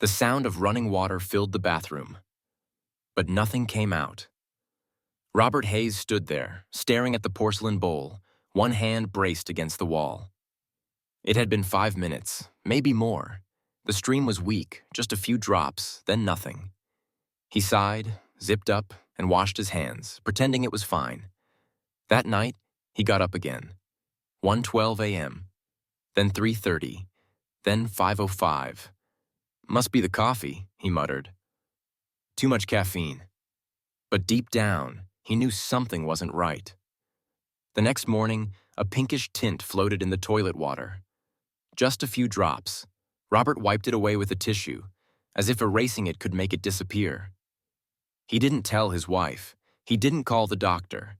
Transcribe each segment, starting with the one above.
The sound of running water filled the bathroom, but nothing came out. Robert Hayes stood there, staring at the porcelain bowl, one hand braced against the wall. It had been 5 minutes, maybe more. The stream was weak, just a few drops, then nothing. He sighed, zipped up, and washed his hands, pretending it was fine. That night, he got up again. 1:12 a.m., then 3:30, then 5:05. Must be the coffee, he muttered. Too much caffeine. But deep down, he knew something wasn't right. The next morning, a pinkish tint floated in the toilet water. Just a few drops. Robert wiped it away with a tissue, as if erasing it could make it disappear. He didn't tell his wife. He didn't call the doctor.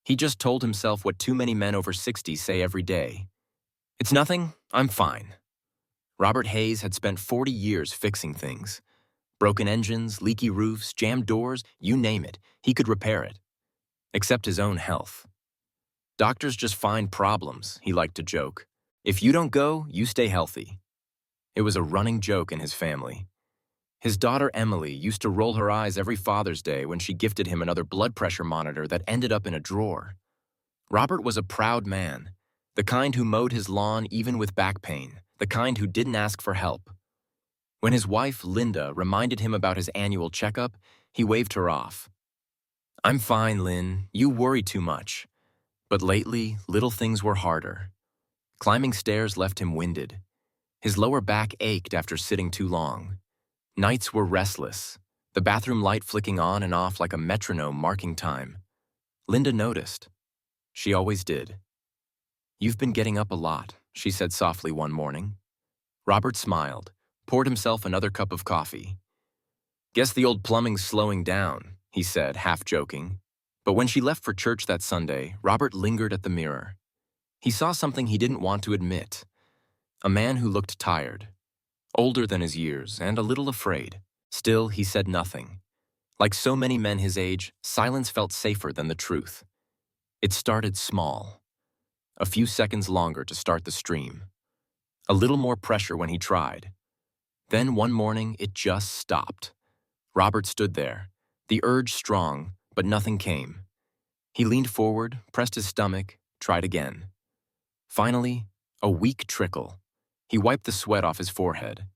He just told himself what too many men over 60 say every day. It's nothing, I'm fine. Robert Hayes had spent 40 years fixing things. Broken engines, leaky roofs, jammed doors, you name it, he could repair it. Except his own health. Doctors just find problems, he liked to joke. If you don't go, you stay healthy. It was a running joke in his family. His daughter Emily used to roll her eyes every Father's Day when she gifted him another blood pressure monitor that ended up in a drawer. Robert was a proud man, the kind who mowed his lawn even with back pain, the kind who didn't ask for help. When his wife, Linda, reminded him about his annual checkup, he waved her off. I'm fine, Lynn. You worry too much. But lately, little things were harder. Climbing stairs left him winded. His lower back ached after sitting too long. Nights were restless, the bathroom light flicking on and off like a metronome marking time. Linda noticed. She always did. You've been getting up a lot, she said softly one morning. Robert smiled, poured himself another cup of coffee. Guess the old plumbing's slowing down, he said, half joking. But when she left for church that Sunday, Robert lingered at the mirror. He saw something he didn't want to admit. A man who looked tired, older than his years, and a little afraid. Still, he said nothing. Like so many men his age, silence felt safer than the truth. It started small. A few seconds longer to start the stream. A little more pressure when he tried. Then one morning, it just stopped. Robert stood there, the urge strong, but nothing came. He leaned forward, pressed his stomach, tried again. Finally, a weak trickle. He wiped the sweat off his forehead.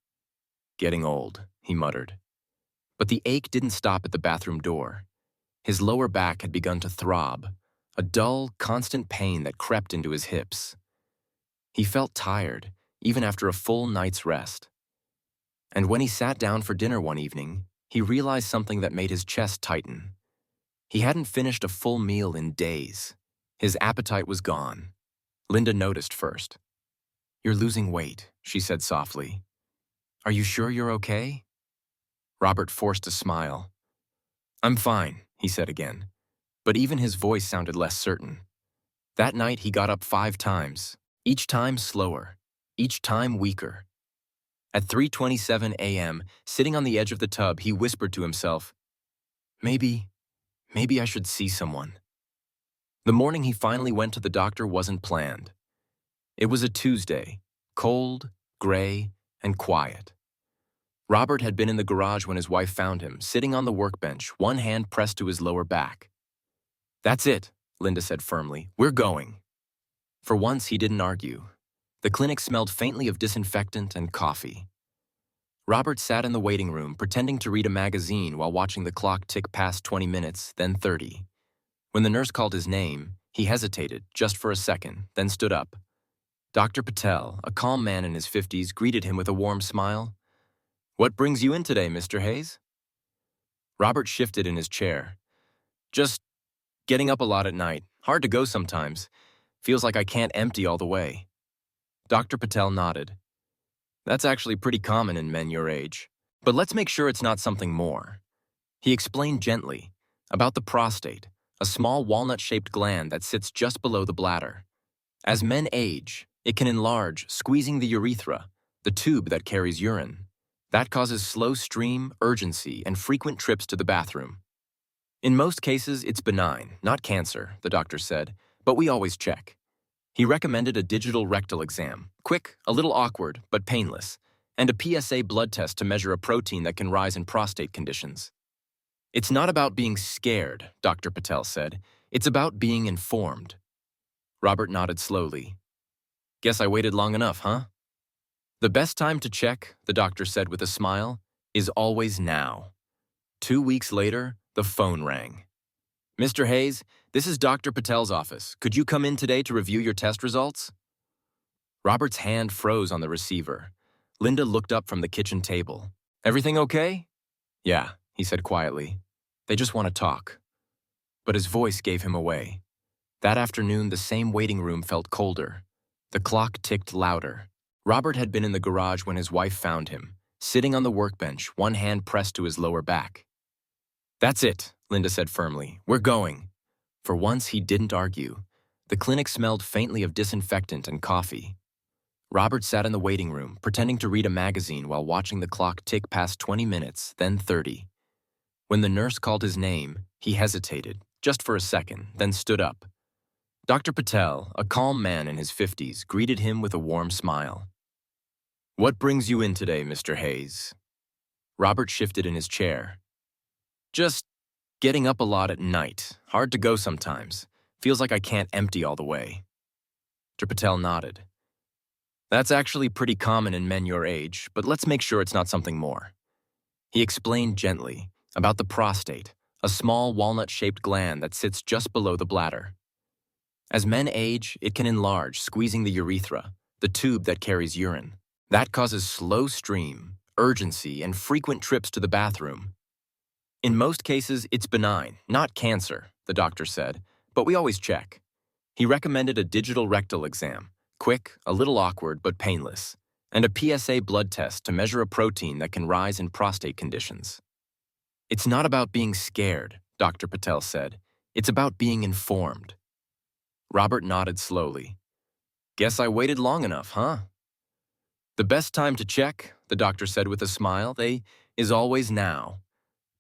Getting old, he muttered. But the ache didn't stop at the bathroom door. His lower back had begun to throb, a dull, constant pain that crept into his hips. He felt tired, even after a full night's rest. And when he sat down for dinner one evening, he realized something that made his chest tighten. He hadn't finished a full meal in days. His appetite was gone. Linda noticed first. You're losing weight, she said softly. Are you sure you're okay? Robert forced a smile. I'm fine, he said again, but even his voice sounded less certain. That night he got up 5 times, each time slower, each time weaker. At 3:27 a.m., sitting on the edge of the tub, he whispered to himself, Maybe I should see someone. The morning he finally went to the doctor wasn't planned. It was a Tuesday, cold, gray, and quiet. Robert had been in the garage when his wife found him, sitting on the workbench, one hand pressed to his lower back. That's it, Linda said firmly. We're going. For once, he didn't argue. The clinic smelled faintly of disinfectant and coffee. Robert sat in the waiting room, pretending to read a magazine while watching the clock tick past 20 minutes, then 30. When the nurse called his name, he hesitated just for a second, then stood up. Dr. Patel, a calm man in his 50s, greeted him with a warm smile. What brings you in today, Mr. Hayes? Robert shifted in his chair. Just getting up a lot at night. Hard to go sometimes. Feels like I can't empty all the way. Dr. Patel nodded. That's actually pretty common in men your age. But let's make sure it's not something more. He explained gently about the prostate, a small walnut-shaped gland that sits just below the bladder. As men age, it can enlarge, squeezing the urethra, the tube that carries urine. That causes slow stream, urgency, and frequent trips to the bathroom. In most cases, it's benign, not cancer, the doctor said, but we always check. He recommended a digital rectal exam, quick, a little awkward, but painless. and a PSA blood test to measure a protein that can rise in prostate conditions. It's not about being scared, Dr. Patel said. It's about being informed. Robert nodded slowly. Guess I waited long enough, huh? The best time to check, the doctor said with a smile, is always now. 2 weeks later, the phone rang. Mr. Hayes, this is Dr. Patel's office. Could you come in today to review your test results? Robert's hand froze on the receiver. Linda looked up from the kitchen table. Everything okay? Yeah, he said quietly. They just want to talk. But his voice gave him away. That afternoon, the same waiting room felt colder. The clock ticked louder. Robert had been in the garage when his wife found him, sitting on the workbench, one hand pressed to his lower back. That's it, Linda said firmly. We're going. For once, he didn't argue. The clinic smelled faintly of disinfectant and coffee. Robert sat in the waiting room, pretending to read a magazine while watching the clock tick past 20 minutes, then 30. When the nurse called his name, he hesitated, just for a second, then stood up. Dr. Patel, a calm man in his 50s, greeted him with a warm smile. What brings you in today, Mr. Hayes? Robert shifted in his chair. Just getting up a lot at night. Hard to go sometimes. Feels like I can't empty all the way. Dr. Patel nodded. That's actually pretty common in men your age, but let's make sure it's not something more. He explained gently about the prostate, a small walnut-shaped gland that sits just below the bladder. As men age, it can enlarge, squeezing the urethra, the tube that carries urine. That causes slow stream, urgency, and frequent trips to the bathroom. In most cases, it's benign, not cancer, the doctor said, but we always check. He recommended a digital rectal exam, quick, a little awkward, but painless, and a PSA blood test to measure a protein that can rise in prostate conditions. It's not about being scared, Dr. Patel said. It's about being informed. Robert nodded slowly. Guess I waited long enough, huh? The best time to check, the doctor said with a smile, is always now.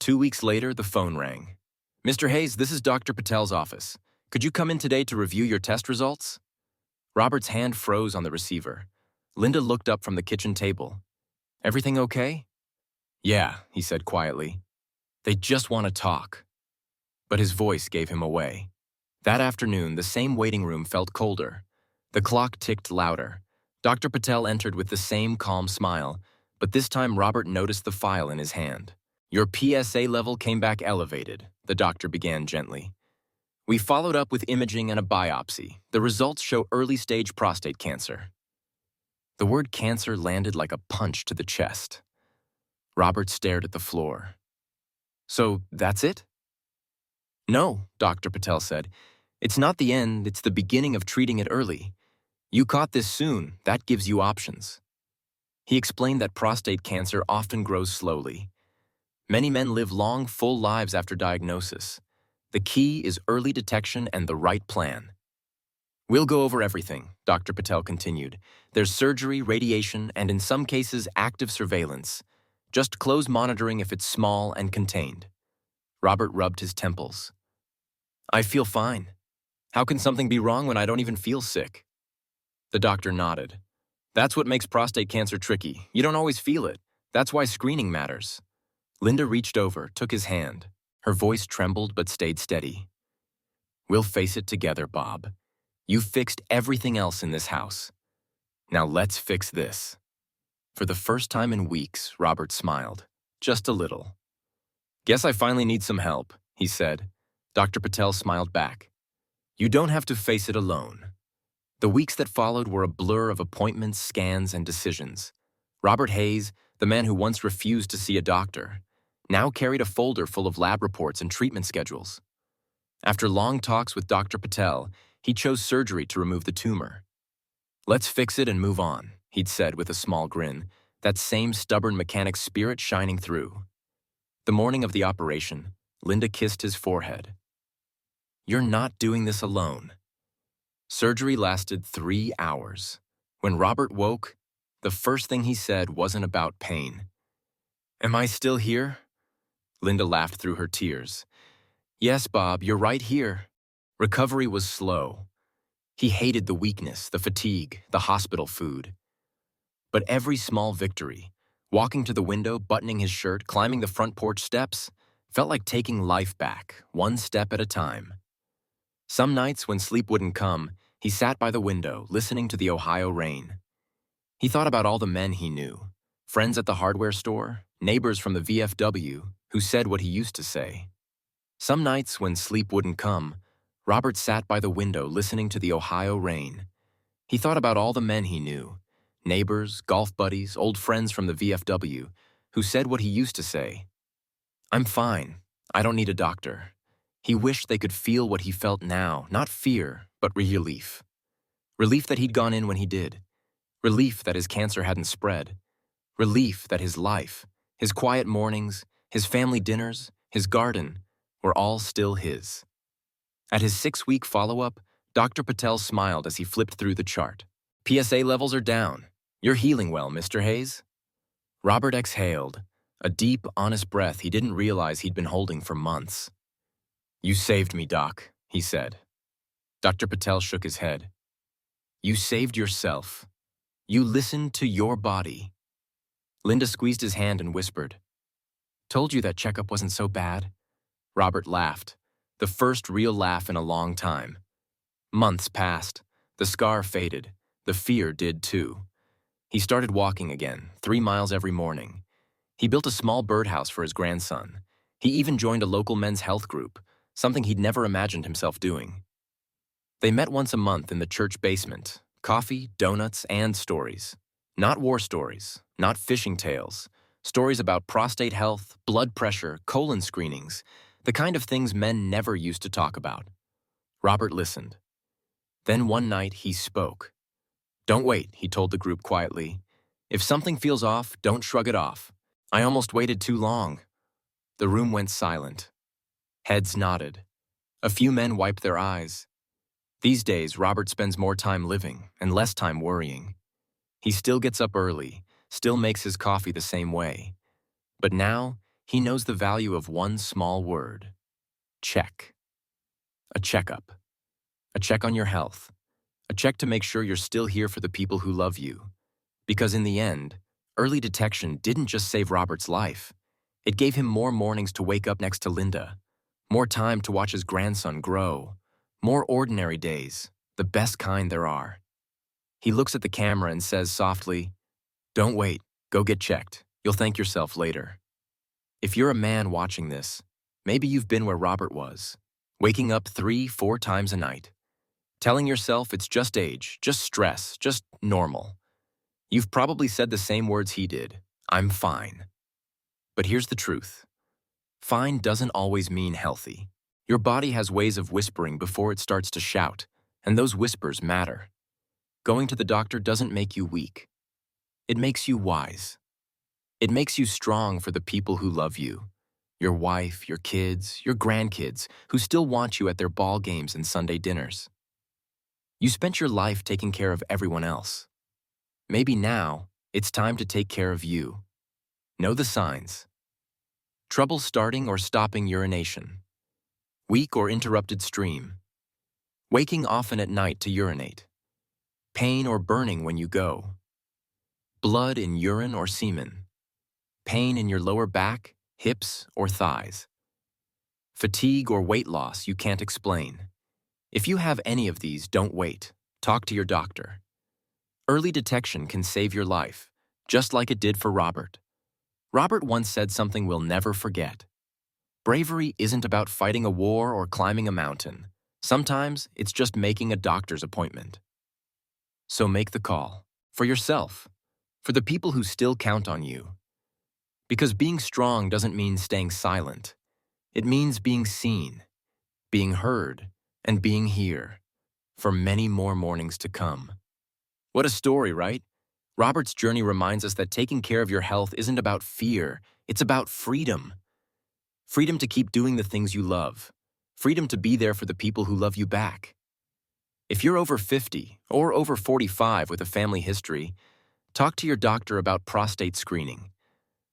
2 weeks later, the phone rang. Mr. Hayes, this is Dr. Patel's office. Could you come in today to review your test results? Robert's hand froze on the receiver. Linda looked up from the kitchen table. Everything okay? Yeah, he said quietly. They just want to talk. But his voice gave him away. That afternoon, the same waiting room felt colder. The clock ticked louder. Dr. Patel entered with the same calm smile, but this time Robert noticed the file in his hand. Your PSA level came back elevated, the doctor began gently. We followed up with imaging and a biopsy. The results show early-stage prostate cancer. The word cancer landed like a punch to the chest. Robert stared at the floor. So that's it? No, Dr. Patel said. It's not the end, it's the beginning of treating it early. You caught this soon, that gives you options. He explained that prostate cancer often grows slowly. Many men live long, full lives after diagnosis. The key is early detection and the right plan. We'll go over everything, Dr. Patel continued. There's surgery, radiation, and in some cases, active surveillance. Just close monitoring if it's small and contained. Robert rubbed his temples. I feel fine. How can something be wrong when I don't even feel sick? The doctor nodded. That's what makes prostate cancer tricky. You don't always feel it. That's why screening matters. Linda reached over, took his hand. Her voice trembled but stayed steady. We'll face it together, Bob. You fixed everything else in this house. Now let's fix this. For the first time in weeks, Robert smiled. Just a little. Guess I finally need some help, he said. Dr. Patel smiled back. You don't have to face it alone. The weeks that followed were a blur of appointments, scans, and decisions. Robert Hayes, the man who once refused to see a doctor, now carried a folder full of lab reports and treatment schedules. After long talks with Dr. Patel, he chose surgery to remove the tumor. Let's fix it and move on, he'd said with a small grin, that same stubborn mechanic's spirit shining through. The morning of the operation, Linda kissed his forehead. You're not doing this alone. Surgery lasted 3 hours. When Robert woke, the first thing he said wasn't about pain. Am I still here? Linda laughed through her tears. Yes, Bob, you're right here. Recovery was slow. He hated the weakness, the fatigue, the hospital food. But every small victory, walking to the window, buttoning his shirt, climbing the front porch steps, felt like taking life back, one step at a time. Some nights when sleep wouldn't come, he sat by the window, listening to the Ohio rain. He thought about all the men he knew, friends at the hardware store, neighbors from the VFW, who said what he used to say. Some nights when sleep wouldn't come, Robert sat by the window listening to the Ohio rain. He thought about all the men he knew, neighbors, golf buddies, old friends from the VFW, who said what he used to say. "I'm fine. I don't need a doctor." He wished they could feel what he felt now, not fear, but relief. Relief that he'd gone in when he did. Relief that his cancer hadn't spread. Relief that his life, his quiet mornings, his family dinners, his garden, were all still his. At his 6-week follow-up, Dr. Patel smiled as he flipped through the chart. "PSA levels are down. You're healing well, Mr. Hayes." Robert exhaled, a deep, honest breath he didn't realize he'd been holding for months. "You saved me, Doc," he said. Dr. Patel shook his head. "You saved yourself. You listened to your body." Linda squeezed his hand and whispered, "Told you that checkup wasn't so bad." Robert laughed, the first real laugh in a long time. Months passed. The scar faded. The fear did too. He started walking again, 3 miles every morning. He built a small birdhouse for his grandson. He even joined a local men's health group, something he'd never imagined himself doing. They met once a month in the church basement. Coffee, donuts, and stories. Not war stories, not fishing tales. Stories about prostate health, blood pressure, colon screenings, the kind of things men never used to talk about. Robert listened. Then one night he spoke. "Don't wait," he told the group quietly. "If something feels off, don't shrug it off. I almost waited too long." The room went silent. Heads nodded. A few men wiped their eyes. These days, Robert spends more time living and less time worrying. He still gets up early, still makes his coffee the same way. But now, he knows the value of one small word. Check. A checkup. A check on your health. A check to make sure you're still here for the people who love you. Because in the end, early detection didn't just save Robert's life. It gave him more mornings to wake up next to Linda, more time to watch his grandson grow, more ordinary days, the best kind there are. He looks at the camera and says softly, "Don't wait, go get checked. You'll thank yourself later." If you're a man watching this, maybe you've been where Robert was, waking up 3-4 times a night, telling yourself it's just age, just stress, just normal. You've probably said the same words he did, "I'm fine." But here's the truth. Fine doesn't always mean healthy. Your body has ways of whispering before it starts to shout, and those whispers matter. Going to the doctor doesn't make you weak. It makes you wise. It makes you strong for the people who love you. Your wife, your kids, your grandkids, who still want you at their ball games and Sunday dinners. You spent your life taking care of everyone else. Maybe now, it's time to take care of you. Know the signs. Trouble starting or stopping urination. Weak or interrupted stream. Waking often at night to urinate. Pain or burning when you go. Blood in urine or semen. Pain in your lower back, hips, or thighs. Fatigue or weight loss you can't explain. If you have any of these, don't wait. Talk to your doctor. Early detection can save your life, just like it did for Robert. Robert once said something we'll never forget. Bravery isn't about fighting a war or climbing a mountain. Sometimes it's just making a doctor's appointment. So make the call. For yourself. For the people who still count on you. Because being strong doesn't mean staying silent. It means being seen, being heard, and being here. For many more mornings to come. What a story, right? Robert's journey reminds us that taking care of your health isn't about fear, it's about freedom. Freedom to keep doing the things you love. Freedom to be there for the people who love you back. If you're over 50 or over 45 with a family history, talk to your doctor about prostate screening.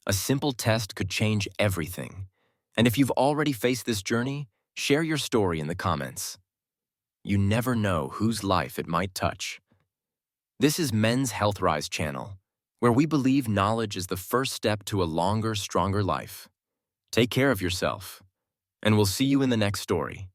A simple test could change everything. And if you've already faced this journey, share your story in the comments. You never know whose life it might touch. This is Men's Health Rise channel. where we believe knowledge is the first step to a longer, stronger life. Take care of yourself, and we'll see you in the next story.